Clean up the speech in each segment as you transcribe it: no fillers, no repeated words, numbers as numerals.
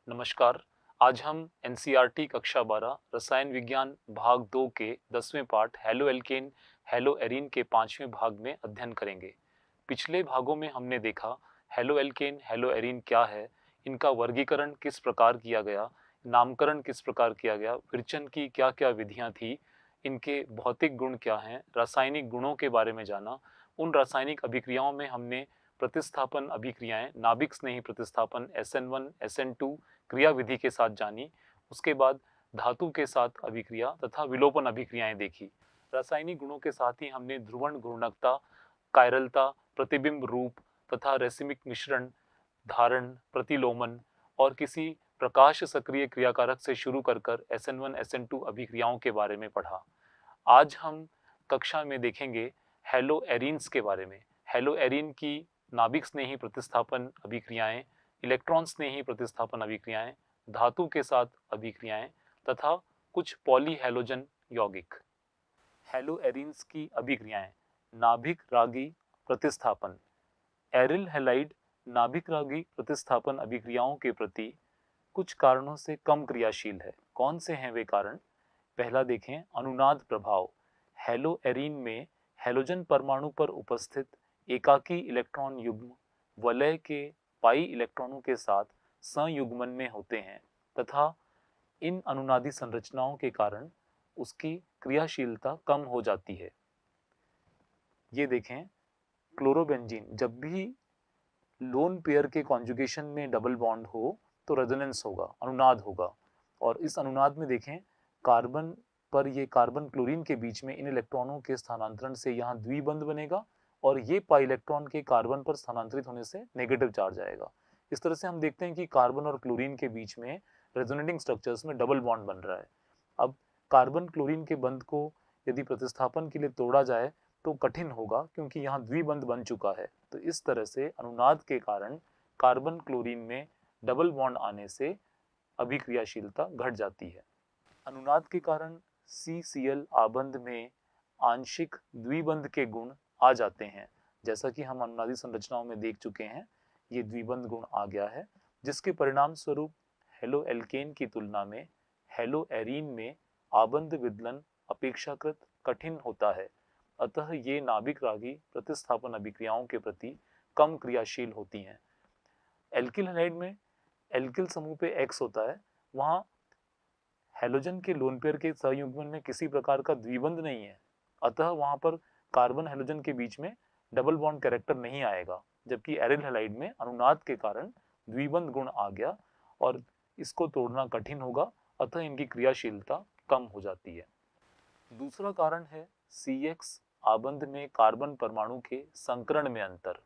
नमस्कार। आज हम एनसीईआरटी कक्षा 12 रसायन विज्ञान भाग 2 के 10वें पाठ हेलो एल्केन हेलो एरीन के 5वें भाग में अध्ययन करेंगे। पिछले भागों में हमने देखा हेलो एल्केन हेलो एरीन क्या है, इनका वर्गीकरण किस प्रकार किया गया, नामकरण किस प्रकार किया गया, विरचन की क्या-क्या विधियां थी, इनके भौतिक गुण क्या हैं, रासायनिक गुणों के बारे में जाना। उन रासायनिक अभिक्रियाओं में हमने प्रतिस्थापन अभिक्रियाएं, नाभिक स्नेही प्रतिस्थापन SN1 SN2 क्रिया विधि के साथ जानी। उसके बाद धातु के साथ अभिक्रिया तथा विलोपन अभिक्रियाएं देखी। रासायनिक गुणों के साथ ही हमने ध्रुवण घूर्णकता, कायरलता, प्रतिबिंब रूप तथा रेसिमिक मिश्रण, धारण, प्रतिलोमन और किसी प्रकाश सक्रिय क्रियाकारक से शुरू कर SN1 SN2 अभिक्रियाओं के बारे में पढ़ा। आज हम कक्षा में देखेंगे हेलो एरीन्स के बारे में। हेलो एरीन की नाभिक स्नेही प्रतिस्थापन अभिक्रियाएं, इलेक्ट्रॉन स्नेही प्रतिस्थापन अभिक्रियाएं, धातु के साथ अभिक्रियाएं तथा कुछ पॉली हैलोजन यौगिक। हेलो एरीन्स की अभिक्रियाएं। नाभिक रागी प्रतिस्थापन। एरिल हैलाइड नाभिक रागी प्रतिस्थापन अभिक्रियाओं के प्रति कुछ कारणों से कम क्रियाशील है। कौन से हैं वे कारण? पहला देखें, अनुनाद प्रभाव। हेलो एरीन में हैलोजन परमाणु पर उपस्थित एकाकी इलेक्ट्रॉन युग्म वलय के पाई इलेक्ट्रॉनों के साथ संयुग्मन में होते हैं तथा इन अनुनादी संरचनाओं के कारण उसकी क्रियाशीलता कम हो जाती है। ये देखें, क्लोरोबेंजीन, जब भी लोन पेयर के कॉन्जुगेशन में डबल बॉन्ड हो तो रेजोनेंस होगा, अनुनाद होगा। और इस अनुनाद में देखें, कार्बन पर ये कार्बन क्लोरीन के बीच में इन इलेक्ट्रॉनों के स्थानांतरण से यहाँ द्विबंध बनेगा और ये पाई इलेक्ट्रॉन के कार्बन पर स्थानांतरित होने से नेगेटिव चार्ज आएगा। इस तरह से हम देखते हैं कि कार्बन और क्लोरीन के बीच में रेजोनेटिंग स्ट्रक्चर्स में डबल बॉन्ड बन रहा है। अब कार्बन क्लोरीन के बंध को यदि प्रतिस्थापन के लिए तोड़ा जाए तो कठिन होगा, क्योंकि यहाँ द्विबंध बन चुका है। तो इस तरह से अनुनाद के कारण कार्बन क्लोरीन में डबल बॉन्ड आने से अभिक्रियाशीलता घट जाती है। अनुनाद के कारण CCl आबंध में आंशिक द्विबंध के गुण आ जाते हैं। जैसा कि हम अनुनादी संरचनाओं में देख चुके हैं, ये द्विबंध गुण आ गया है, जिसके परिणाम स्वरूप हेलो एल्केन की तुलना में हेलो एरीन में आबंध विदलन अपेक्षाकृत कठिन होता है। अतः ये नाभिक रागी प्रतिस्थापन अभिक्रियाओं के प्रति कम क्रियाशील होती हैं। एल्किल हैलाइड में एल्किल समूह पे X होता है, वहां हैलोजन के लोन पेयर के संयुग्मन में किसी प्रकार का द्विबंध नहीं है, अतः वहां पर कार्बन हैलोजन के बीच में डबल बॉन्ड कैरेक्टर नहीं आएगा। जबकि एरिल हैलाइड में अनुनाद के कारण द्विबंध गुण आ गया और इसको तोड़ना कठिन होगा, अतः इनकी क्रियाशीलता कम हो जाती है। दूसरा कारण है CX आबंध में कार्बन परमाणु के संकरण में अंतर।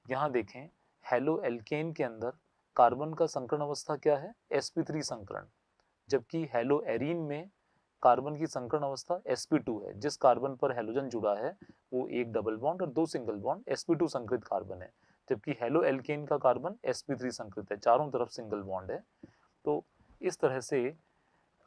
यहाँ देखें, हेलो एल्केन के अंदर कार्बन का संकरण अवस्था क्या है? sp3 संकरण, जबकि हेलो एरीन में कार्बन की संकरण अवस्था sp2 है। जिस कार्बन पर हैलोजन जुड़ा है वो एक डबल बॉन्ड और दो सिंगल बॉन्ड sp2 संकृत कार्बन है, जबकि हेलो एल्केन का कार्बन sp3 संकृत है, चारों तरफ सिंगल बॉन्ड है। तो इस तरह से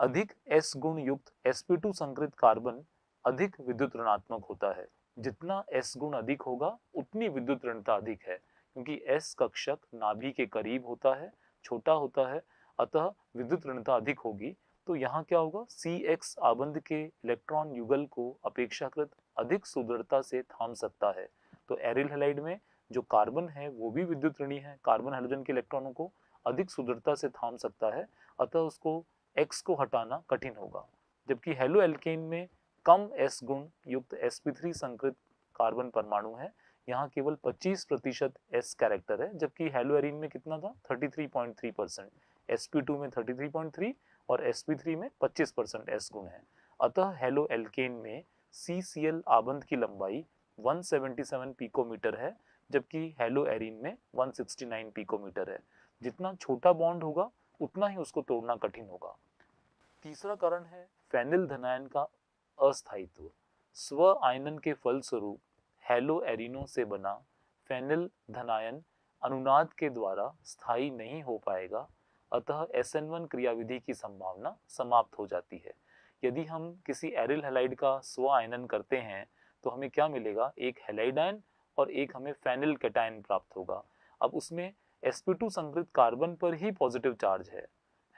अधिक S गुण युक्त sp2 संकृत कार्बन अधिक विद्युत ऋणात्मक होता है। जितना S गुण अधिक होगा उतनी विद्युत ऋणता अधिक है, क्योंकि S कक्षक नाभि के करीब होता है, छोटा होता है, अतः विद्युत ऋणता अधिक होगी। तो यहाँ क्या होगा? CX आबंध के इलेक्ट्रॉन युगल को अपेक्षाकृत अधिक सुदृढ़ता से थाम सकता है। तो एरिल हैलाइड में जो कार्बन है वो भी विद्युत ऋणी है, कार्बन हाइड्रोजन के इलेक्ट्रॉनों को अधिक सुदृढ़ता से थाम सकता है, अतः उसको X को हटाना कठिन होगा। जबकि हेलो एल्केन में कम S गुण युक्त sp3 संकृत कार्बन परमाणु है, यहाँ केवल 25% S कैरेक्टर है, जबकि हेलो एरीन में कितना था? 33.3%, sp2 में 33.3 और sp3 में 25% S गुण है। अतः हेलो एल्केन में CCl आबंध की लंबाई 177 पिकोमीटर है, जबकि हेलो एरीन में 169 पिकोमीटर है। जितना छोटा बॉन्ड होगा उतना ही उसको तोड़ना कठिन होगा। तीसरा कारण है फेनिल धनायन का अस्थायित्व। स्व आयनन के फलस्वरूप हेलो एरीनों से बना फेनिल धनायन अनुनाद के द्वारा स्थायी नहीं हो पाएगा, अतः SN1 क्रियाविधि की संभावना समाप्त हो जाती है। यदि हम किसी एरिल हैलाइड का स्व आयनन करते हैं तो हमें क्या मिलेगा? एक हैलाइड आयन और एक हमें फेनिल कैटायन प्राप्त होगा। अब उसमें sp2 संकरित कार्बन पर ही पॉजिटिव चार्ज है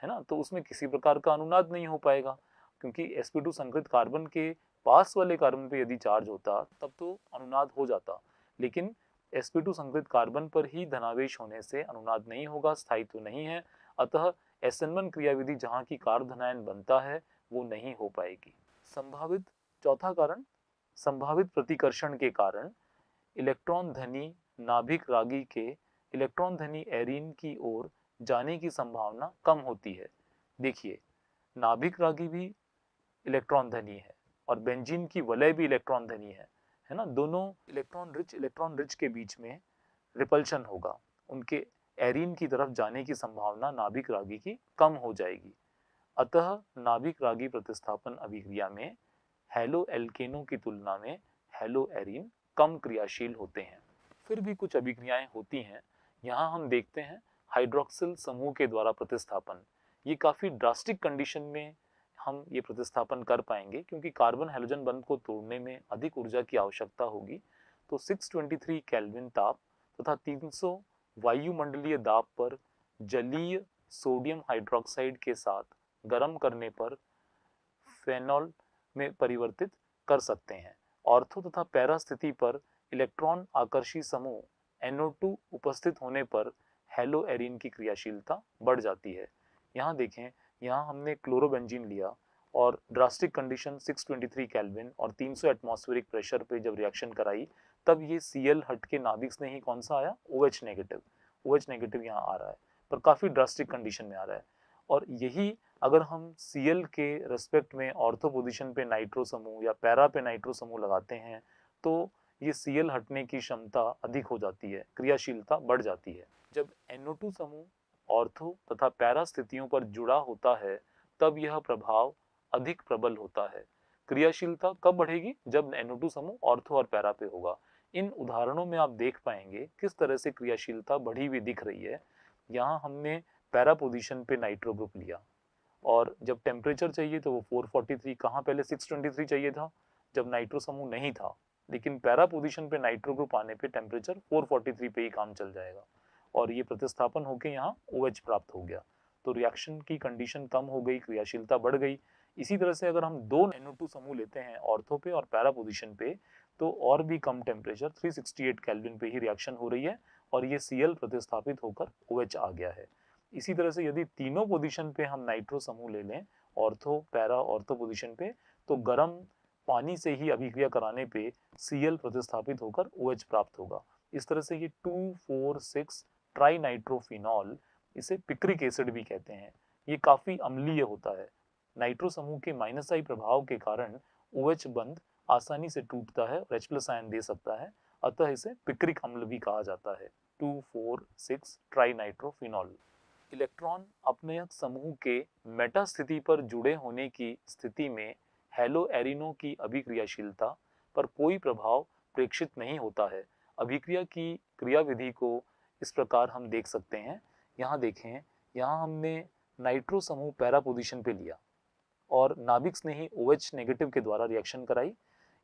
ना, तो उसमें किसी प्रकार का अनुनाद नहीं हो पाएगा, क्योंकि sp2 संकरित कार्बन के पास वाले कार्बन पे यदि चार्ज होता तब तो अनुनाद हो जाता, लेकिन sp2 संकरित कार्बन पर ही धनावेश होने से अनुनाद नहीं होगा, स्थायित्व नहीं है, अतः SN1 क्रियाविधि जहाँ की कार्ब धनायन बनता है वो नहीं हो पाएगी। संभावित चौथा कारण, संभावित प्रतिकर्षण के कारण इलेक्ट्रॉन धनी नाभिक रागी के इलेक्ट्रॉन धनी एरीन की ओर जाने की संभावना कम होती है। देखिए, नाभिक रागी भी इलेक्ट्रॉन धनी है और बेंजीन की वलय भी इलेक्ट्रॉन धनी है ना, दोनों इलेक्ट्रॉन रिच के बीच में रिपल्शन होगा, उनके एरीन की तरफ जाने की संभावना नाभिक रागी की कम हो जाएगी। अतः नाभिक रागी प्रतिस्थापन अभिक्रिया में हैलो एल्केनों की तुलना में हैलो एरीन कम क्रियाशील होते हैं। फिर भी कुछ अभिक्रियाएं होती हैं। यहाँ हम देखते हैं हाइड्रोक्सिल समूह के द्वारा प्रतिस्थापन। ये काफी ड्रास्टिक कंडीशन में हम ये प्रतिस्थापन कर पाएंगे, क्योंकि कार्बन हैलोजन बंध को तोड़ने में अधिक ऊर्जा की आवश्यकता होगी। तो 623 केल्विन ताप तथा 300 वायुमंडलीय दाब पर जलीय सोडियम हाइड्रोक्साइड के साथ गर्म करने पर फेनॉल में परिवर्तित कर सकते हैं। ऑर्थो तथा पैरा स्थिति पर इलेक्ट्रॉन आकर्षी समूह NO2 उपस्थित होने पर हैलो एरीन की क्रियाशीलता बढ़ जाती है। यहाँ देखें, यहाँ हमने क्लोरोबेंजीन लिया और ड्रास्टिक कंडीशन 623 केल्विन और 300 एटमॉस्फेरिक प्रेशर पे जब रिएक्शन कराई, तब ये Cl हट के नाभिक से ही कौन सा आया, OH नेगेटिव। OH नेगेटिव यहाँ आ रहा है, पर काफी ड्रास्टिक कंडीशन में आ रहा है। और यही अगर हम Cl के रेस्पेक्ट में ऑर्थो पोजीशन पे नाइट्रो समूह या पैरा पे नाइट्रो समूह लगाते हैं, तो ये Cl हटने की क्षमता अधिक हो जाती है, क्रियाशीलता बढ़ जाती है। जब NO2 समूह ऑर्थो तथा पैरा स्थितियों पर जुड़ा होता है, तब यह प्रभाव अधिक प्रबल होता है। क्रियाशीलता कब बढ़ेगी, जब NO2 समूह ऑर्थो और पैरा पे होगा। इन उदाहरणों में आप देख पाएंगे किस तरह से क्रियाशीलता बढ़ी हुई दिख रही है। यहाँ हमने पैरा पोजीशन पे नाइट्रो ग्रुप लिया और जब टेम्परेचर चाहिए तो वो 443, कहाँ पहले 623 चाहिए था जब नाइट्रो समूह नहीं था, लेकिन पैरा पोजीशन पे नाइट्रो ग्रुप आने पे टेम्परेचर 443 पे ही काम चल जाएगा और ये प्रतिस्थापन होकर यहाँ OH प्राप्त हो गया। तो रिएक्शन की कंडीशन कम हो गई, क्रियाशीलता बढ़ गई। इसी तरह से अगर हम दो NO2 समूह लेते हैं ऑर्थो पे और पैरा पोजीशन पे, तो और भी कम टेम्परेचर 368 केल्विन पे ही रिएक्शन हो रही है और ये Cl प्रतिस्थापित होकर OH आ गया है। इसी तरह से यदि तीनों पोजीशन पे हम नाइट्रो समूह ले लें, ऑर्थो पैरा ऑर्थो पोजीशन पे, तो गर्म पानी से ही अभिक्रिया कराने पे Cl प्रतिस्थापित होकर OH प्राप्त होगा। इस तरह से ये 2,4,6 ट्राई नाइट्रोफिनॉल, इसे पिक्रिक एसिड भी कहते हैं, ये काफी अम्लीय होता है। नाइट्रो समूह के -I प्रभाव के कारण OH बंध आसानी से टूटता है और H+ आयन दे सकता है, अतः इसे पिक्रिक अम्ल भी कहा जाता है। 2,4,6 ट्राई नाइट्रोफिनॉल। इलेक्ट्रॉन अपनयक समूह के मेटा स्थिति पर जुड़े होने की स्थिति में हैलो एरीनों की अभिक्रियाशीलता पर कोई प्रभाव प्रेक्षित नहीं होता है। अभिक्रिया की क्रियाविधि को इस प्रकार हम देख सकते हैं। यहाँ देखें, यहाँ हमने नाइट्रो समूह पैरा पोजीशन पे लिया और नाभिक ने ही OH नेगेटिव के द्वारा रिएक्शन कराई।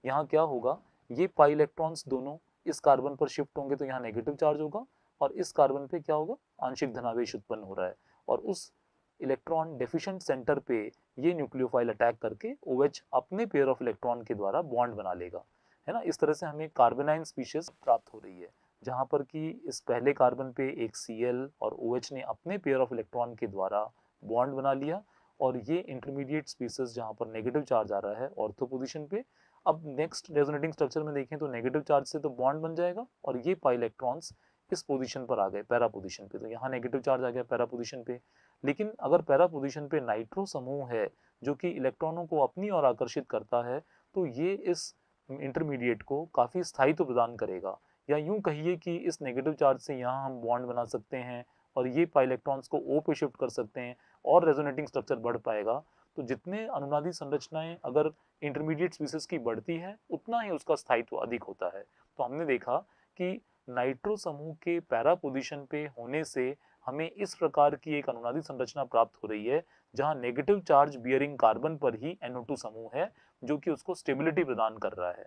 यहाँ क्या होगा, ये पाई इलेक्ट्रॉन्स दोनों इस कार्बन पर शिफ्ट होंगे तो यहाँ नेगेटिव चार्ज होगा और इस कार्बन पे क्या होगा, आंशिक धनावेश उत्पन्न हो रहा है और उस इलेक्ट्रॉन डेफिशिएंट सेंटर पे ये न्यूक्लियोफाइल अटैक करके OH अपने पेयर ऑफ इलेक्ट्रॉन के द्वारा बॉन्ड बना लेगा, है ना। इस तरह से हमें कार्बोनाइन स्पीशीज प्राप्त हो रही है, जहाँ पर कि इस पहले कार्बन पे एक Cl और OH ने अपने पेयर ऑफ इलेक्ट्रॉन के द्वारा बॉन्ड बना लिया और ये इंटरमीडिएट स्पीशीज जहाँ पर नेगेटिव चार्ज आ रहा है ऑर्थो पोजीशन पे। अब नेक्स्ट रेजोनेटिंग स्ट्रक्चर में देखें तो नेगेटिव चार्ज से तो बॉन्ड बन जाएगा और ये पाई इलेक्ट्रॉन्स इस पोजीशन पर आ गए पैरा पोजीशन पे, तो यहाँ नेगेटिव चार्ज आ गया पैरा पोजीशन पे। लेकिन अगर पैरा पोजीशन पे नाइट्रो समूह है जो कि इलेक्ट्रॉनों को अपनी ओर आकर्षित करता है, तो ये इस इंटरमीडिएट को काफी स्थायित्व प्रदान करेगा, या यूं कहिए कि इस नेगेटिव चार्ज से यहाँ हम बॉन्ड बना सकते हैं और ये पाई इलेक्ट्रॉन्स को O पे शिफ्ट कर सकते हैं और रेजोनेटिंग स्ट्रक्चर बढ़ पाएगा। तो जितने अनुनादी संरचनाएं अगर इंटरमीडिएट स्पीसीज की बढ़ती है, उतना ही उसका स्थायित्व अधिक होता है। तो हमने देखा कि नाइट्रो समूह के पैरा पोजीशन पे होने से हमें इस प्रकार की एक अनुनादी संरचना प्राप्त हो रही है, जहां नेगेटिव चार्ज बियरिंग कार्बन पर ही NO2 समूह है जो कि उसको स्टेबिलिटी प्रदान कर रहा है।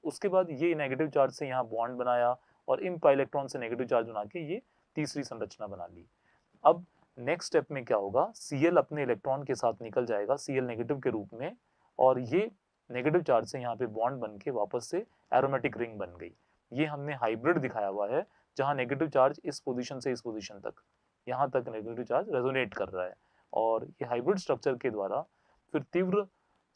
उसके बाद ये नेगेटिव चार्ज से यहाँ बॉन्ड बनाया और इन पाई इलेक्ट्रॉन से नेगेटिव चार्ज बना के ये तीसरी संरचना बना ली। अब नेक्स्ट स्टेप में क्या होगा, Cl अपने इलेक्ट्रॉन के साथ निकल जाएगा Cl नेगेटिव के रूप में, और ये नेगेटिव चार्ज से यहाँ पे बॉन्ड बन के वापस से एरोमेटिक रिंग बन गई। ये हमने हाइब्रिड दिखाया हुआ है, जहाँ नेगेटिव चार्ज इस पोजीशन से इस पोजीशन तक, यहाँ तक नेगेटिव चार्ज रेजोनेट कर रहा है, और ये हाइब्रिड स्ट्रक्चर के द्वारा फिर तीव्र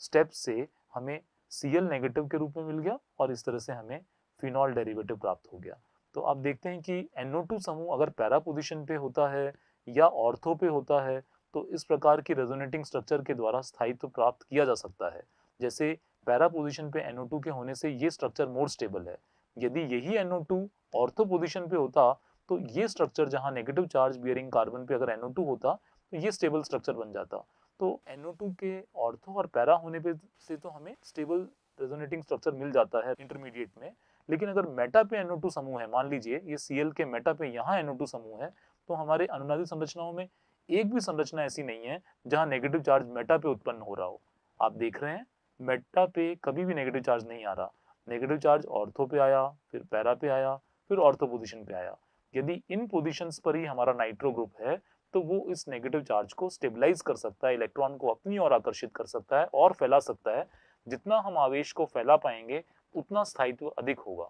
स्टेप से हमें Cl नेगेटिव के रूप में मिल गया, और इस तरह से हमें फिनॉल डेरिवेटिव प्राप्त हो गया। तो आप देखते हैं कि NO2 समूह अगर पैरा पोजीशन पे होता है या ऑर्थो पे होता है, तो इस प्रकार की रेजोनेटिंग स्ट्रक्चर के द्वारा स्थायित्व प्राप्त किया जा सकता है। जैसे पैरा पोजीशन पे NO2 के होने से ये स्ट्रक्चर मोर स्टेबल है। यदि यही NO2 ऑर्थो पोजीशन पे होता, तो ये स्ट्रक्चर जहां नेगेटिव चार्ज बियरिंग कार्बन पे अगर NO2 होता, तो ये स्टेबल स्ट्रक्चर बन जाता। तो NO2 के ऑर्थो और पैरा होने पे से तो हमें स्टेबल रेजोनेटिंग स्ट्रक्चर मिल जाता है इंटरमीडिएट में, लेकिन अगर मेटा पे NO2 समूह है, मान लीजिए ये Cl के मेटा पे यहाँ NO2 समूह है, तो हमारे अनुनादी संरचनाओं में एक भी संरचना ऐसी नहीं है जहां नेगेटिव चार्ज मेटा पे उत्पन्न हो रहा हो। आप देख रहे हैं मेटा पे कभी भी नेगेटिव चार्ज नहीं आ रहा, नेगेटिव चार्ज ऑर्थो पे आया, फिर पैरा पे आया, फिर ऑर्थो पोजीशन पे आया। यदि इन पोजीशंस पर ही हमारा नाइट्रो ग्रुप है, तो वो इस नेगेटिव चार्ज को स्टेबलाइज कर सकता है, इलेक्ट्रॉन को अपनी ओर आकर्षित कर सकता है और फैला सकता है। जितना हम आवेश को फैला पाएंगे, उतना स्थायित्व अधिक होगा।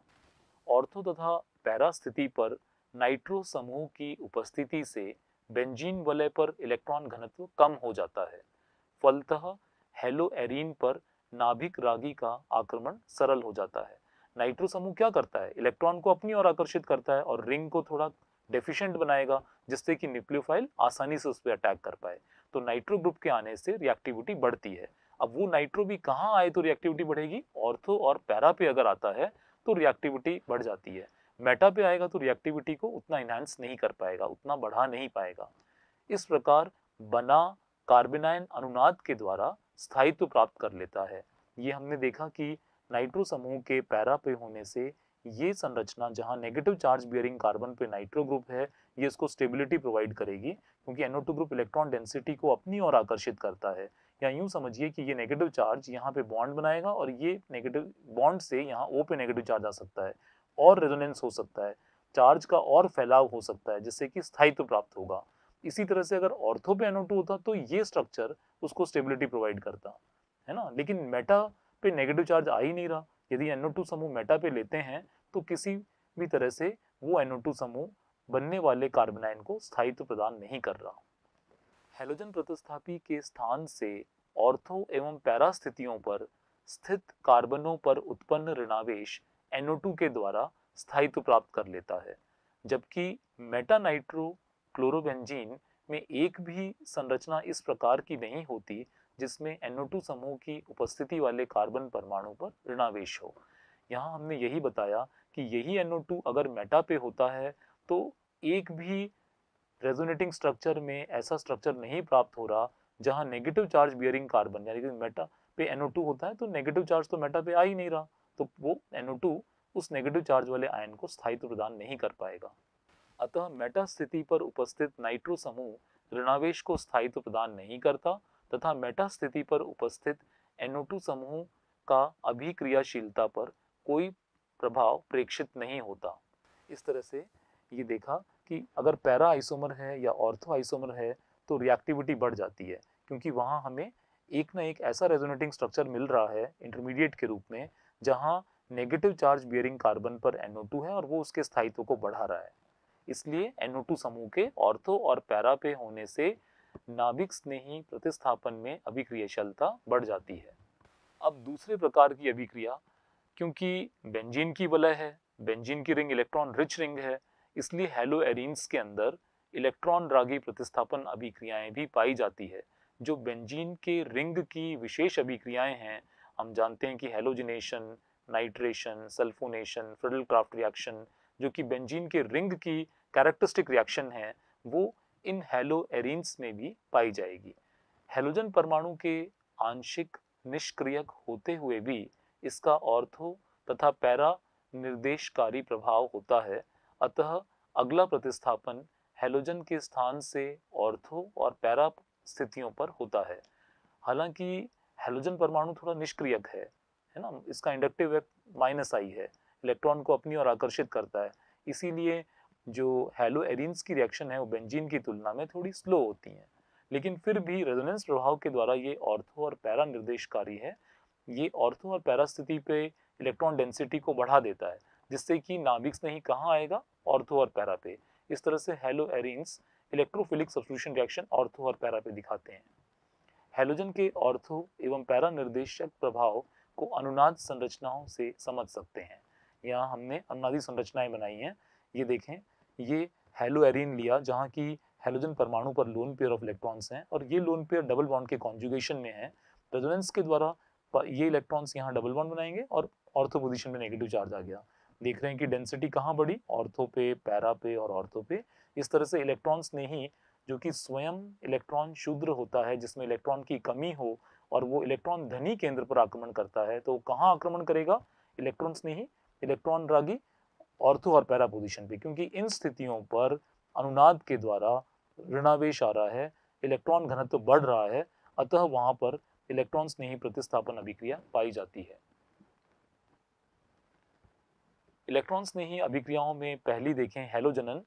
ऑर्थो तथा पैरा स्थिति पर नाइट्रो समूह की उपस्थिति से बेंजीन वलय पर इलेक्ट्रॉन घनत्व कम हो जाता है। फलतः हेलोएरीन पर नाभिक रागी का आक्रमण सरल हो जाता है। नाइट्रो समूह क्या करता है, इलेक्ट्रॉन को अपनी ओर आकर्षित करता है और रिंग को थोड़ा डेफिशिएंट बनाएगा, जिससे कि न्यूक्लियोफाइल आसानी से उस पर अटैक कर पाए। तो नाइट्रो ग्रुप के आने से रिएक्टिविटी बढ़ती है। अब वो नाइट्रो भी कहाँ आए तो रिएक्टिविटी बढ़ेगी, ऑर्थो और पैरा पे अगर आता है तो रिएक्टिविटी बढ़ जाती है। मेटा पे आएगा तो रिएक्टिविटी को उतना इनहैंस नहीं कर पाएगा, उतना बढ़ा नहीं पाएगा। इस प्रकार बना कार्बेनाइन अनुनाद के द्वारा स्थायित्व प्राप्त कर लेता है। ये हमने देखा कि नाइट्रो समूह के पैरा पे होने से ये संरचना जहां नेगेटिव चार्ज बियरिंग कार्बन पे नाइट्रो ग्रुप है, ये इसको स्टेबिलिटी प्रोवाइड करेगी, क्योंकि NO2 ग्रुप इलेक्ट्रॉन डेंसिटी को अपनी ओर आकर्षित करता है। या यूं समझिए कि ये नेगेटिव चार्ज यहाँ पे बॉन्ड बनाएगा, और ये नेगेटिव बॉन्ड से यहाँ O पे नेगेटिव चार्ज आ सकता है, और रेजोनेंस हो सकता है, चार्ज का और फैलाव हो सकता है, जिससे कि स्थायित्व प्राप्त होगा। इसी तरह से अगर ऑर्थो पे NO2 होता, तो ये स्ट्रक्चर उसको स्टेबिलिटी प्रोवाइड करता है ना। लेकिन मेटा पे नेगेटिव चार्ज आ ही नहीं रहा। यदि NO2 समूह मेटा पे लेते हैं, तो किसी भी तरह से वो NO2 समूह बनने वाले कार्बोनाइन को स्थायित्व प्रदान नहीं कर रहा। हैलोजन प्रतिस्थापी के स्थान से ऑर्थो एवं पैरा स्थितियों पर स्थित कार्बनों पर उत्पन्न ऋणावेश NO2 के द्वारा स्थायित्व प्राप्त कर लेता है, जबकि मेटा नाइट्रो क्लोरोबेंजीन में एक भी संरचना इस प्रकार की नहीं होती जिसमें NO2 समूह की उपस्थिति वाले कार्बन परमाणु पर ऋणावेश हो। यहाँ हमने यही बताया कि यही NO2 अगर मेटा पे होता है, तो एक भी रेजोनेटिंग स्ट्रक्चर में ऐसा स्ट्रक्चर नहीं प्राप्त हो रहा जहां नेगेटिव चार्ज बियरिंग कार्बन, यानी कि मेटा पे NO2 होता है, तो नेगेटिव चार्ज तो मेटा पे आ ही नहीं रहा, तो वो NO2 उस नेगेटिव चार्ज वाले आयन को स्थायित्व प्रदान नहीं कर पाएगा। अतः मेटा स्थिति पर उपस्थित नाइट्रो समूह ऋणावेश को स्थायित्व प्रदान नहीं करता, तथा मेटा स्थिति पर उपस्थित NO2 समूह का अभिक्रियाशीलता पर कोई प्रभाव प्रेक्षित नहीं होता। इस तरह से ये देखा कि अगर पैरा आइसोमर है या ऑर्थो आइसोमर है, तो रिएक्टिविटी बढ़ जाती है, क्योंकि वहां हमें एक ना एक ऐसा रेजोनेटिंग स्ट्रक्चर मिल रहा है इंटरमीडिएट के रूप में, जहां नेगेटिव चार्ज बियरिंग कार्बन पर NO2 है और वो उसके स्थायित्व को बढ़ा रहा है। इसलिए NO2 समूह के ऑर्थो और पैरा पे होने से नाभिक स्नेही प्रतिस्थापन में अभिक्रियाशीलता बढ़ जाती है। अब दूसरे प्रकार की अभिक्रिया, क्योंकि बेंजीन की वलय है, बेंजीन की रिंग इलेक्ट्रॉन रिच रिंग है, इसलिए हैलोएरीन्स के अंदर इलेक्ट्रॉन रागी प्रतिस्थापन अभिक्रियाएं भी पाई जाती है। जो बेंजीन के रिंग की विशेष अभिक्रियाएं हैं, हम जानते हैं कि halogenation, nitration, sulphonation, Friedel-craft reaction, जो कि बेंजीन के रिंग की कैरेक्टरिस्टिक रिएक्शन है, वो इन हैलोएरीन्स में भी पाई जाएगी। हैलोजन परमाणु के आंशिक निष्क्रियक होते हुए भी इसका ऑर्थो तथा पैरा निर्देशकारी प्रभाव होता है। अतः अगला प्रतिस्थापन हैलोजन के स्थान से ऑर्थो और पैरा स्थितियों पर होता है। हालांकि हैलोजन परमाणु थोड़ा निष्क्रियक है ना, इसका इंडक्टिव माइनस आई है, इलेक्ट्रॉन को अपनी ओर आकर्षित करता है, इसीलिए जो हैलो एरीन्स की रिएक्शन है वो बेंजीन की तुलना में थोड़ी स्लो होती हैं, लेकिन फिर भी रेजोनेंस प्रभाव के द्वारा ये ऑर्थो और पैरा निर्देशकारी है। ये ऑर्थो और पैरा स्थिति पे इलेक्ट्रॉन डेंसिटी को बढ़ा देता है, जिससे कि नाभिक स्नेही कहाँ आएगा, ऑर्थो और पैरा पे। इस तरह से hello arenes electrophilic substitution reaction ortho और पैरा पे दिखाते हैं। हैलोजन के ऑर्थो एवं पैरा निर्देशक प्रभाव को अनुनाद संरचनाओं से समझ सकते हैं। यहाँ हमने अनुनादी संरचनाएं बनाई हैं। ये देखें, ये हैलो एरीन लिया जहाँ की हैलोजन परमाणु पर लोन पेयर ऑफ इलेक्ट्रॉन्स हैं और ये लोन पेयर डबल बॉन्ड के कॉन्जुगेशन में है। रेजोनेंस के द्वारा ये इलेक्ट्रॉन्स यहाँ डबल बॉन्ड बनाएंगे और ऑर्थो पोजीशन में नेगेटिव चार्ज आ गया। देख रहे हैं कि डेंसिटी कहाँ बढ़ी, ऑर्थो पे, पैरा पे और ऑर्थो पे। इस तरह से इलेक्ट्रॉन्स ने ही, जो कि स्वयं इलेक्ट्रॉन शुद्र होता है जिसमें इलेक्ट्रॉन की कमी हो और वो इलेक्ट्रॉन धनी केंद्र पर आक्रमण करता है, तो कहाँ आक्रमण करेगा, इलेक्ट्रॉन्स ने ही, इलेक्ट्रॉन रागी ऑर्थो और पैरा पोजीशन पे, क्योंकि इन स्थितियों पर अनुनाद के द्वारा ऋणावेश आ रहा है, इलेक्ट्रॉन घनत्व बढ़ रहा है, अतः वहां पर इलेक्ट्रॉन्स ने ही प्रतिस्थापन अभिक्रिया पाई जाती है। इलेक्ट्रॉन्स ने ही अभिक्रियाओं में पहली देखें हैलोजनन।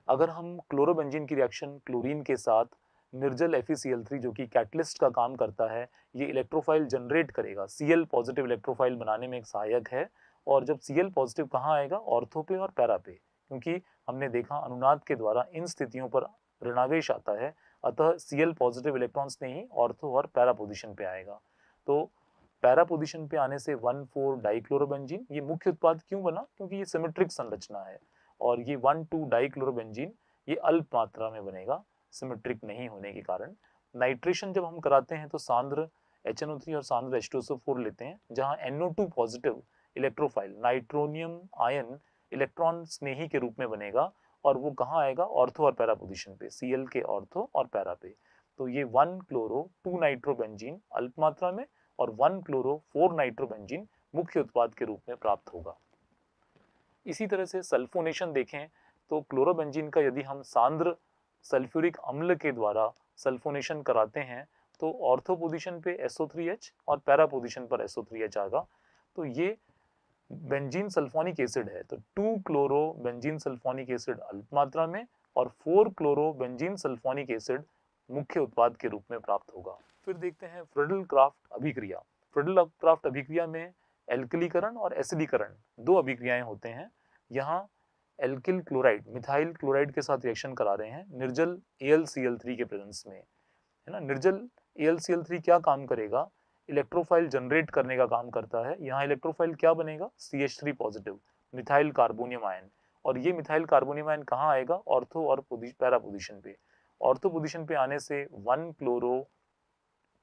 अगर हम क्लोरोबेंजीन की रिएक्शन क्लोरीन के साथ निर्जल FeCl3 जो कि कैटलिस्ट का काम करता है, ये इलेक्ट्रोफाइल जनरेट करेगा, Cl पॉजिटिव इलेक्ट्रोफाइल बनाने में एक सहायक है। और जब Cl पॉजिटिव कहाँ आएगा, ऑर्थो पे और पैरा पे, क्योंकि हमने देखा अनुनाद के द्वारा इन स्थितियों पर ऋणावेश आता है, अतः Cl पॉजिटिव इलेक्ट्रॉन्स ने ही ऑर्थो और पैरा पोजिशन पे आएगा। तो पैरा पोजिशन पे आने से 1,4 डाइक्लोरोबेंजीन ये मुख्य उत्पाद क्यों बना, क्योंकि ये सिमेट्रिक संरचना है, और ये 1,2 डाइक्लोरोबेंजीन ये अल्प मात्रा में बनेगा सिमेट्रिक नहीं होने के कारण। नाइट्रेशन जब हम कराते हैं तो सांद्र HNO3 और सांद्र H2SO4 लेते हैं, जहां NO2 positive electrophile nitronium ion electron स्नेही के रूप में बनेगा, और वो कहाँ आएगा, ऑर्थो और पैरा पोजिशन पे, Cl के ऑर्थो और पैरा पे। तो ये 1 क्लोरो 2 नाइट्रोबेंजीन अल्प मात्रा में और 1 क्लोरो 4 नाइट्रोबेंजीन मुख्य उत्पाद के रूप में प्राप्त होगा। इसी तरह से सल्फोनेशन देखें तो क्लोरोबेंजीन का यदि हम सांद्र सल्फ्यूरिक अम्ल के द्वारा सल्फोनेशन कराते हैं तो ऑर्थो पोजीशन पे SO3H और पैरा पोजीशन पर SO3H आएगा। तो ये बेंजीन सल्फोनिक एसिड है, तो 2 क्लोरो बेंजीन सल्फोनिक एसिड अल्प मात्रा में और 4 क्लोरो बेंजीन सल्फोनिक एसिड मुख्य उत्पाद के रूप में प्राप्त होगा। फिर देखते हैं फ्रेडल क्राफ्ट अभिक्रिया। फ्रेडल क्राफ्ट अभिक्रिया में एल्कलीकरण और एसिडीकरण दो अभिक्रियाएं होते हैं। यहाँ एल्किल क्लोराइड मिथाइल क्लोराइड के साथ रिएक्शन करा रहे हैं निर्जल AlCl3 के प्रेजेंस में, है ना। निर्जल AlCl3 क्या काम करेगा, इलेक्ट्रोफाइल जनरेट करने का काम करता है। यहाँ इलेक्ट्रोफाइल क्या बनेगा, CH3 positive methyl carbonium ion, और ये मिथाइल कार्बोनियम आयन कहाँ आएगा, ऑर्थो और पैरा पोजीशन पे। ऑर्थो पोजीशन पे आने से 1 क्लोरो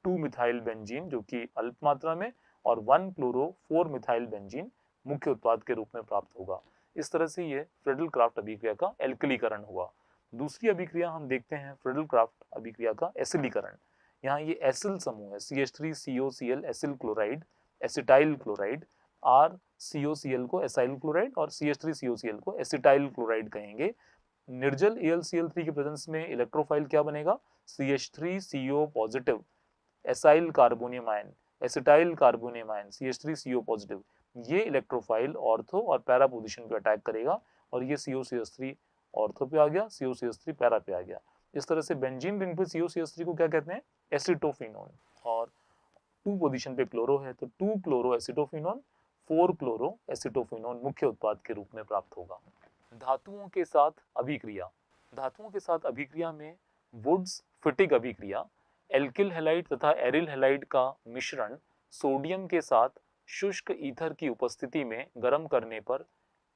2 मिथाइल बेंजीन जो कि अल्प मात्रा में और 1 क्लोरो 4 मिथाइल बेंजीन मुख्य उत्पाद के रूप में प्राप्त होगा। इस तरह से ये फ्रेडल क्राफ्ट अभिक्रिया का एल्कलीकरण हुआ। दूसरी अभिक्रिया हम देखते हैं फ्रेडल क्राफ्ट अभिक्रिया का एसिडीकरण। यहाँ ये एसिल समूह है, CH3COCl acyl chloride, acetyl chloride, RCOCl को एसाइल क्लोराइड और CH3COCl को एसिटाइल क्लोराइड कहेंगे। निर्जल AlCl3 के प्रेजेंस में इलेक्ट्रोफाइल क्या बनेगा, CH3CO positive acyl carbonium ion, acetyl carbonium ion, CH3CO positive. ये इलेक्ट्रोफाइल ऑर्थो और पैरा पोजीशन पे अटैक करेगा और ये COCH3 ऑर्थो पे आ गया, COCH3 पैरा पे आ गया। इस तरह से बेंजीन रिंग पे COCH3 को क्या कहते हैं, एसिटोफिनोन, और 2 पोजीशन पे क्लोरो है तो 2 क्लोरो एसिटोफिनोन 4 क्लोरो एसिटोफिनोन मुख्य उत्पाद के रूप में प्राप्त होगा। धातुओं के साथ अभिक्रिया। धातुओं के साथ अभिक्रिया में वुड्स फिटिग अभिक्रिया, एल्किल हैलाइड तथा एरिल हैलाइड का मिश्रण सोडियम के साथ शुष्क ईथर की उपस्थिति में गर्म करने पर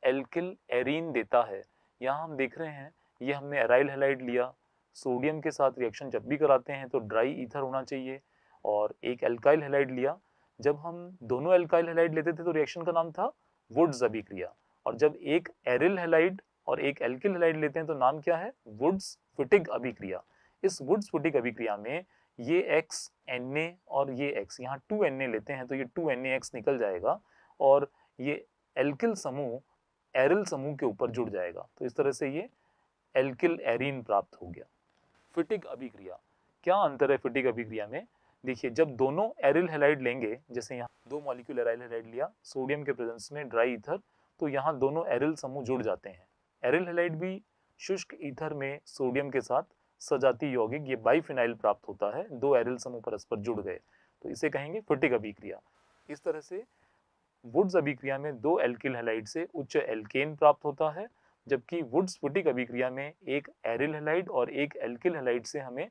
एल्किल एरीन देता है। यहाँ हम देख रहे हैं, ये हमने एराइल हैलाइड लिया, सोडियम के साथ रिएक्शन जब भी कराते हैं तो ड्राई ईथर होना चाहिए, और एक एल्काइल हैलाइड लिया। जब हम दोनों एल्काइल हैलाइड लेते थे तो रिएक्शन का नाम था वुड्स अभिक्रिया, और जब एक एरिल हैलाइड और एक एल्किल हैलाइड लेते हैं तो नाम क्या है, वुड्स फिटिग अभिक्रिया। इस वुड्स फिटिग अभिक्रिया में ये X Na और ये X, यहाँ 2 Na लेते हैं तो ये 2 NaX निकल जाएगा और ये एल्किल समूह एरिल समूह के ऊपर जुड़ जाएगा। तो इस तरह से ये एल्किल एरीन प्राप्त हो गया। फिटिग अभिक्रिया, क्या अंतर है फिटिग अभिक्रिया में, देखिए जब दोनों एरिल हैलाइड लेंगे, जैसे यहाँ 2 मॉलिक्यूल एराइल हैलाइड लिया, सोडियम के प्रेजेंस में ड्राई ईथर, तो यहाँ दोनों एरिल समूह जुड़ जाते हैं एरिल हैलाइड भी शुष्क ईथर में सोडियम के साथ सजातीय यौगिक ये बाइफिनाइल प्राप्त होता है, दो एरिल समूह परस्पर जुड़ गए तो इसे कहेंगे फुटिक अभिक्रिया। इस तरह से वुड्स अभिक्रिया में दो एल्किल हैलाइड से उच्च एल्केन प्राप्त होता है, जबकि वुड्स फुटिक अभिक्रिया में एक एरिल हैलाइड और एक एल्किल हैलाइड से हमें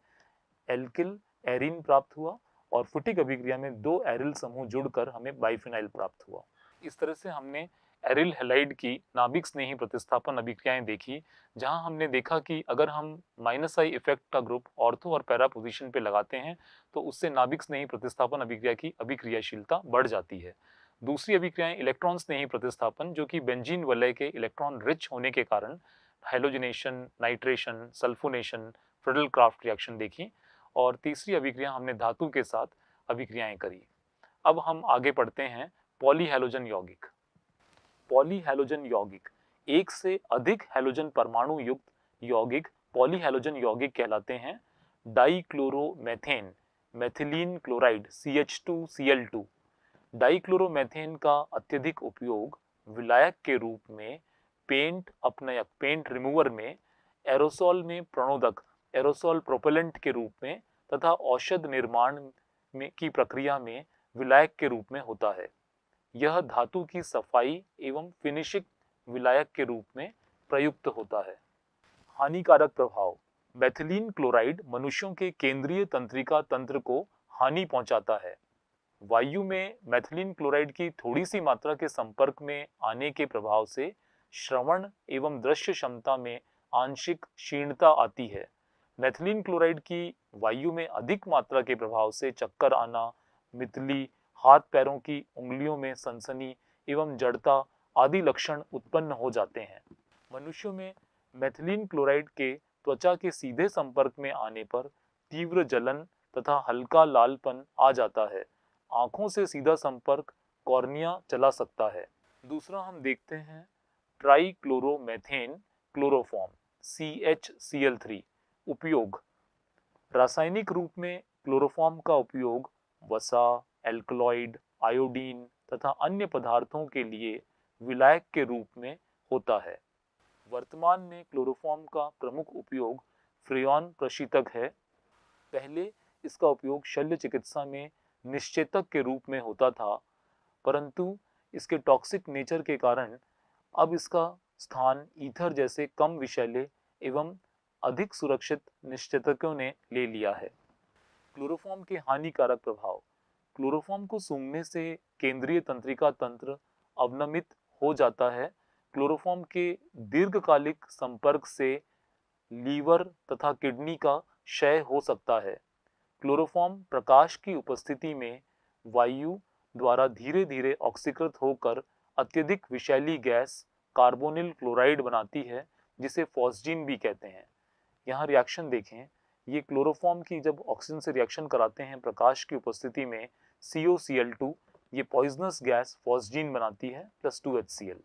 एल्किल एरीन प्राप्त हुआ और फुटिक अभिक्रिया में दो एरिल समूह जुड़कर हमें बाइफिनाइल प्राप्त हुआ। इस तरह से हमने एरिल हैलाइड की नाभिक स्नेही प्रतिस्थापन अभिक्रियाएं देखी, जहां हमने देखा कि अगर हम -I इफेक्ट का ग्रुप ऑर्थो और पैरा पोजीशन पे लगाते हैं तो उससे नाभिक स्नेही प्रतिस्थापन अभिक्रिया की अभिक्रियाशीलता बढ़ जाती है। दूसरी अभिक्रियाएं इलेक्ट्रॉन स्नेही प्रतिस्थापन, जो कि बेंजीन वलय के इलेक्ट्रॉन रिच होने के कारण halogenation, nitration, sulphonation, Friedel Crafts reaction देखी। और तीसरी अभिक्रिया हमने धातु के साथ अभिक्रियाएं करी। अब हम आगे पढ़ते हैं पॉलीहैलोजन यौगिक। पॉलीहैलोजन यौगिक एक से अधिक हैलोजन परमाणु युक्त यौगिक पॉलीहैलोजन यौगिक कहलाते हैं। Dichloromethane, methylene chloride CH2Cl2। Dichloromethane का अत्यधिक उपयोग विलायक के रूप में, पेंट अपनयक पेंट रिमूवर में, एरोसोल में प्रणोदक एरोसोल प्रोपेलेंट के रूप में तथा औषध निर्माण में की प्रक्रिया में विलायक के रूप में होता है। यह धातु की सफाई एवं फिनिशिंग विलायक के रूप में प्रयुक्त होता है। हानिकारक प्रभाव। मेथिलीन क्लोराइड मनुष्यों के केंद्रीय तंत्रिका तंत्र को हानि पहुंचाता है। वायु में मेथिलीन क्लोराइड की थोड़ी सी मात्रा के संपर्क में आने के प्रभाव से श्रवण एवं दृश्य क्षमता में आंशिक क्षीणता आती है। मेथिलीन क्लोराइड की वायु में अधिक मात्रा के प्रभाव से चक्कर आना, मितली, हाथ पैरों की उंगलियों में सनसनी एवं जड़ता आदि लक्षण उत्पन्न हो जाते हैं। मनुष्यों में मेथिलीन क्लोराइड के त्वचा के सीधे संपर्क में आने पर तीव्र जलन तथा हल्का लालपन आ जाता है। आंखों से सीधा संपर्क कॉर्निया चला सकता है। दूसरा हम देखते हैं ट्राइक्लोरोमेथेन क्लोरोफॉर्म CHCl3। उपयोग। रासायनिक रूप में क्लोरोफॉर्म का उपयोग वसा, एल्कलॉइड, आयोडीन तथा अन्य पदार्थों के लिए विलायक के रूप में होता है। वर्तमान में क्लोरोफॉर्म का प्रमुख उपयोग फ्रेयॉन प्रशीतक है। पहले इसका उपयोग शल्य चिकित्सा में निश्चेतक के रूप में होता था, परंतु इसके टॉक्सिक नेचर के कारण अब इसका स्थान ईथर जैसे कम विषैले एवं अधिक सुरक्षित निश्चेतकों ने ले लिया है। क्लोरोफॉर्म के हानिकारक प्रभाव। क्लोरोफॉर्म को सूंघने से केंद्रीय तंत्रिका तंत्र अवनमित हो जाता है। क्लोरोफॉर्म के दीर्घकालिक संपर्क से लीवर तथा किडनी का क्षय हो सकता है। क्लोरोफॉर्म प्रकाश की उपस्थिति में वायु द्वारा धीरे धीरे ऑक्सीकृत होकर अत्यधिक विषैली गैस कार्बोनिल क्लोराइड बनाती है, जिसे फॉस्जीन भी कहते हैं। यहाँ रिएक्शन देखें, ये क्लोरोफॉर्म की जब ऑक्सीजन से रिएक्शन कराते हैं प्रकाश की उपस्थिति में COCl2, ये पॉइजनस गैस फॉस्जीन बनाती है +2 HCl।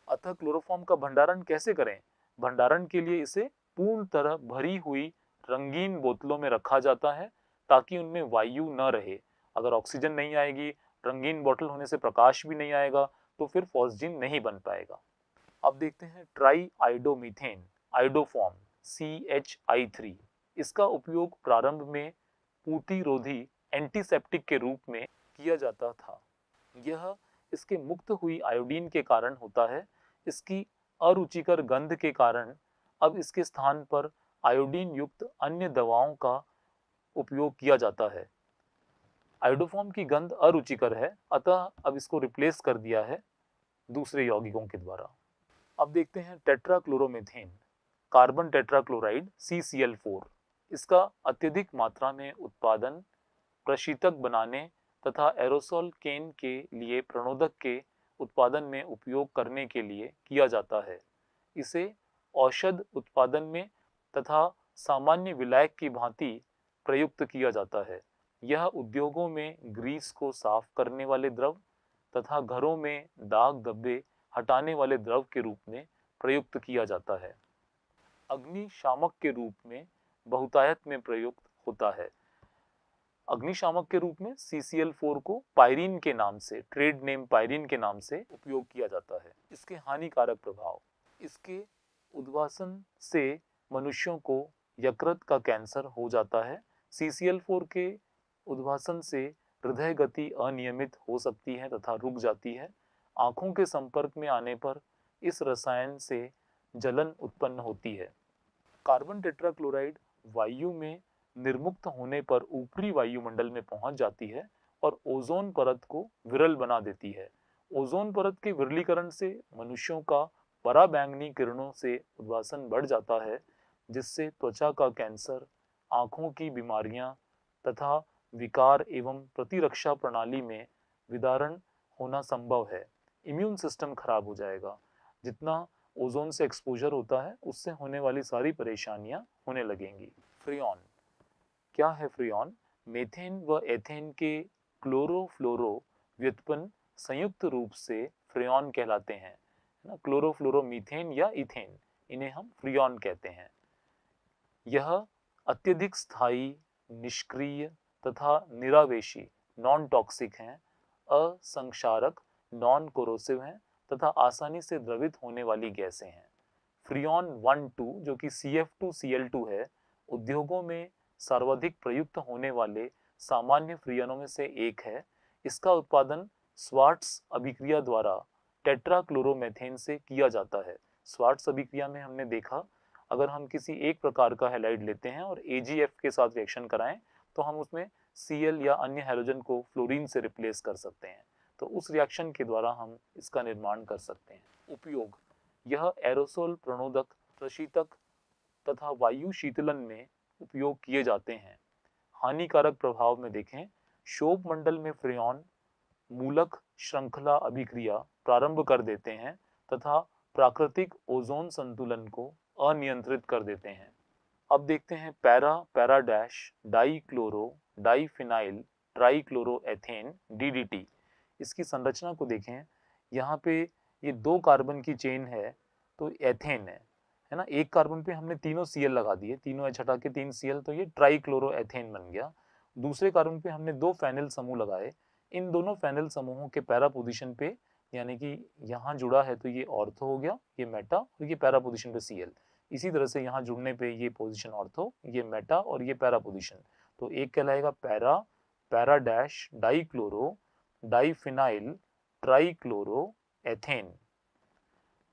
अतः क्लोरोफॉर्म का भंडारण कैसे करें? भंडारण के लिए इसे पूर्ण तरह भरी हुई रंगीन बोतलों में रखा जाता है ताकि उनमें वायु न रहे। अगर ऑक्सीजन नहीं आएगी, रंगीन बोतल होने से प्रकाश भी नहीं आएगा, तो फिर फॉस्जीन नहीं बन पाएगा। अब देखते हैं ट्राई आइडोमीथेन आइडोफॉर्म CHI3। इसका उपयोग प्रारंभ में पूतिरोधी एंटीसेप्टिक के रूप में किया जाता था। यह इसके मुक्त हुई आयोडीन के कारण होता है। इसकी अरुचिकर गंध के कारण अब इसके स्थान पर आयोडीन युक्त अन्य दवाओं का उपयोग किया जाता है। आयोडोफॉर्म की गंध अरुचिकर है, अतः अब इसको रिप्लेस कर दिया है दूसरे यौगिकों के द्वारा। अब देखते हैं टेट्राक्लोरोमेथेन कार्बन टेट्राक्लोराइड CCl4। इसका अत्यधिक मात्रा में उत्पादन प्रशीतक बनाने तथा एरोसोल केन के लिए प्रणोदक के उत्पादन में उपयोग करने के लिए किया जाता है। इसे औषध उत्पादन में तथा सामान्य विलायक की भांति प्रयुक्त किया जाता है। यह उद्योगों में ग्रीस को साफ करने वाले द्रव तथा घरों में दाग धब्बे हटाने वाले द्रव के रूप में प्रयुक्त किया जाता है। अग्निशामक के रूप में बहुतायत में प्रयुक्त होता है। अग्निशामक के रूप में CCl4 को पायरीन के नाम से, ट्रेड नेम पायरीन के नाम से उपयोग किया जाता है। इसके हानिकारक प्रभाव। इसके उद्वासन से मनुष्यों को यकृत का कैंसर हो जाता है। CCl4 के उद्वासन से हृदय गति अनियमित हो सकती है तथा रुक जाती है। आंखों के संपर्क में आने पर इस रसायन से जलन उत्पन्न होती है। कार्बन टेट्राक्लोराइड वायु में निर्मुक्त होने पर ऊपरी वायुमंडल में पहुंच जाती है और ओजोन परत को विरल बना देती है। ओजोन परत के विरलीकरण से मनुष्यों का पराबैंगनी किरणों से उद्वासन बढ़ जाता है, जिससे त्वचा का कैंसर, आंखों की बीमारियां तथा विकार एवं प्रतिरक्षा प्रणाली में विदारण होना संभव है। इम्यून सिस्टम खराब हो जाएगा। जितना ओजोन से एक्सपोजर होता है उससे होने वाली सारी परेशानियां होने लगेंगी। फ्रियॉन क्या है? फ्रियॉन मेथेन व एथेन के क्लोरोफ्लोरो व्युत्पन्न संयुक्त रूप से फ्रियॉन कहलाते हैं ना। क्लोरोफ्लोरो मीथेन या इथेन, इन्हें हम फ्रियॉन कहते हैं। यह अत्यधिक स्थायी, निष्क्रिय तथा निरावेशी नॉन टॉक्सिक हैं, असंक्षारक नॉन कोरोसिव हैं तथा आसानी से द्रवित होने वाली गैसें हैं। फ्रियॉन 1,2 जो कि CF2Cl2 है, उद्योगों में सर्वाधिक प्रयुक्त होने वाले सामान्य फ्रियनों में से एक है। इसका उत्पादन स्वार्ट्स अभिक्रिया द्वारा टेट्राक्लोरोमेथेन से किया जाता है। स्वार्ट्स अभिक्रिया में हमने देखा, अगर हम किसी एक प्रकार का हैलाइड लेते हैं और AgF के साथ रिएक्शन कराएं तो हम उसमें Cl या अन्य हैलोजन को फ्लोरीन से रिप्लेस कर सकते हैं। तो उस रिएक्शन के द्वारा हम इसका निर्माण कर सकते हैं। उपयोग: यह एरोसोल प्रणोदक, प्रशीतक तथा वायु शीतलन में उपयोग किए जाते हैं। हानिकारक प्रभाव में देखें, शोभ मंडल में फ्रियॉन मूलक श्रृंखला अभिक्रिया प्रारंभ कर देते हैं तथा प्राकृतिक ओजोन संतुलन को अनियंत्रित कर देते हैं। अब देखते हैं para dash dichloro diphenyl trichloroethane DDT। इसकी संरचना को देखें, यहाँ पे ये 2 कार्बन की चेन है तो एथेन है ना। एक कार्बन पे हमने तीनों Cl लगा दिए, तीनों H हटा के 3 Cl, तो ये ट्राइक्लोरोएथेन बन गया। दूसरे कार्बन पे हमने 2 फेनिल समूह लगाए। इन दोनों फेनिल समूहों के पैरा पोजीशन पे, यानी कि यहाँ जुड़ा है तो ये ऑर्थो हो गया, ये मेटा, और ये पैरा पोजीशन पे Cl। इसी तरह से यहाँ जुड़ने पे ये पोजीशन ऑर्थो, ये मेटा और ये पैरा पोजीशन। तो एक कहलाएगा पैरा डैश डाइक्लोरो डाइफिनाइल ट्राइक्लोरोएथेन।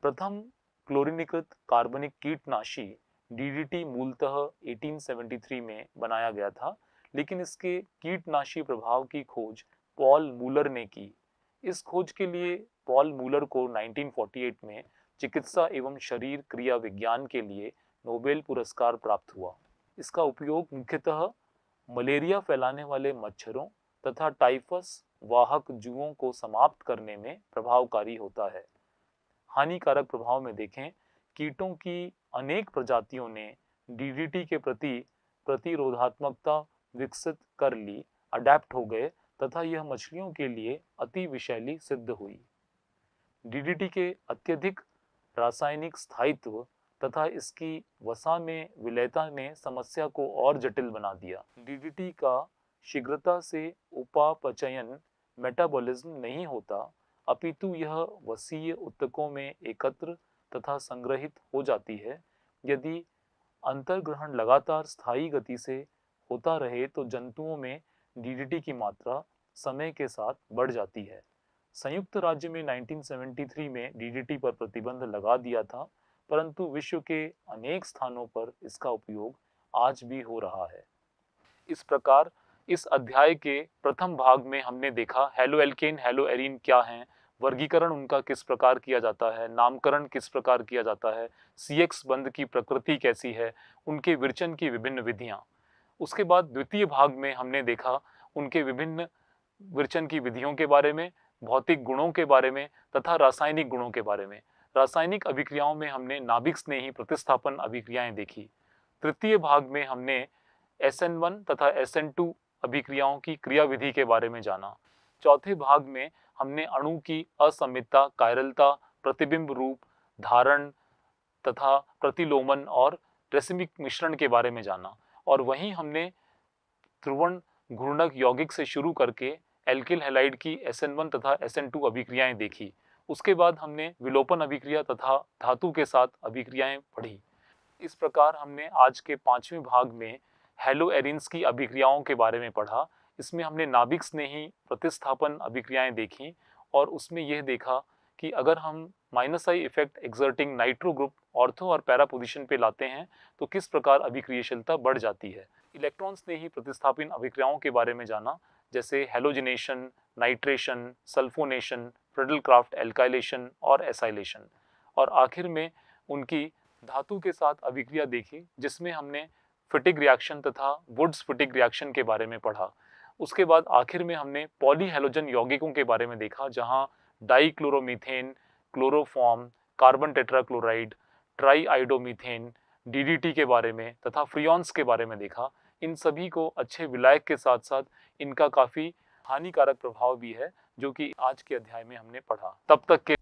प्रथम क्लोरीनीकृत कार्बनिक कीटनाशी DDT मूलतः 1873 में बनाया गया था, लेकिन इसके कीटनाशी प्रभाव की खोज पॉल मूलर ने की। इस खोज के लिए पॉल मूलर को 1948 में चिकित्सा एवं शरीर क्रिया विज्ञान के लिए नोबेल पुरस्कार प्राप्त हुआ। इसका उपयोग मुख्यतः मलेरिया फैलाने वाले मच्छरों तथा टाइफस वाहक जुओं को समाप्त करने में प्रभावकारी होता है। हानिकारक प्रभाव में देखें, कीटों की अनेक प्रजातियों ने DDT के प्रति प्रतिरोधात्मकता विकसित कर ली, अडेप्ट हो गए तथा यह मछलियों के लिए अति विषैली सिद्ध हुई। DDT के अत्यधिक रासायनिक स्थायित्व तथा इसकी वसा में विलयता ने समस्या को और जटिल बना दिया। DDT का शीघ्रता से उपापचयन मेटाबॉलिज्म नहीं होता, अपितु यह वसीय ऊतकों में एकत्र तथा संग्रहित हो जाती है। यदि अंतर्ग्रहण लगातार स्थायी गति से होता रहे तो जंतुओं में DDT की मात्रा समय के साथ बढ़ जाती है। संयुक्त राज्य में 1973 में DDT पर प्रतिबंध लगा दिया था, परंतु विश्व के अनेक स्थानों पर इसका उपयोग आज भी हो रहा है। इस प्रकार इस अध्याय के प्रथम भाग में हमने देखा हेलो एल्केन हेलो एरीन क्या हैं, वर्गीकरण उनका किस प्रकार किया जाता है, नामकरण किस प्रकार किया जाता है, CX बंध की प्रकृति कैसी है, उनके विरचन की विभिन्न विधियां। उसके बाद द्वितीय भाग में हमने देखा उनके विभिन्न विरचन की विधियों के बारे में, भौतिक गुणों के बारे में तथा रासायनिक गुणों के बारे में। रासायनिक अभिक्रियाओं में हमने नाभिक स्नेही प्रतिस्थापन अभिक्रियाएं देखी। तृतीय भाग में हमने SN1 तथा SN2 अभिक्रियाओं की क्रियाविधि के बारे में जाना। चौथे भाग में हमने अणु की असमितता, कायरलता, प्रतिबिंब रूप, धारण तथा प्रतिलोमन और रेसिमिक मिश्रण के बारे में जाना। और वहीं हमने ध्रुवण घूर्णक यौगिक से शुरू करके एल्किल हैलाइड की SN1 तथा SN2 अभिक्रियाएं देखी। उसके बाद हमने विलोपन अभिक्रिया तथा धातु के साथ अभिक्रियाएं पढ़ी। इस प्रकार हमने आज के 5वें भाग में हैलो एरिन्स की अभिक्रियाओं के बारे में पढ़ा। इसमें हमने नाभिक स्नेही प्रतिस्थापन अभिक्रियाएं देखी और उसमें यह देखा कि अगर हम -I effect exerting nitro group ortho और पैरा पोजीशन पे लाते हैं तो किस प्रकार अभिक्रियाशीलता बढ़ जाती है। इलेक्ट्रॉन स्नेही प्रतिस्थापन अभिक्रियाओं के बारे में जाना, जैसे halogenation, nitration, sulphonation, Friedel-craft alkylation और एसाइलेशन। और आखिर में उनकी धातु के साथ अभिक्रिया देखी, जिसमें हमने फिटिक रिएक्शन तथा वुड्स फिटिक रिएक्शन के बारे में पढ़ा। उसके बाद आखिर में हमने पॉलीहैलोजन यौगिकों के बारे में देखा, जहां dichloromethane, chloroform, carbon tetrachloride, triiodomethane, DDT के बारे में तथा फ्रियॉन्स के बारे में देखा। इन सभी को अच्छे विलायक के साथ साथ इनका काफी हानिकारक प्रभाव भी है, जो कि आज के अध्याय में हमने पढ़ा। तब तक के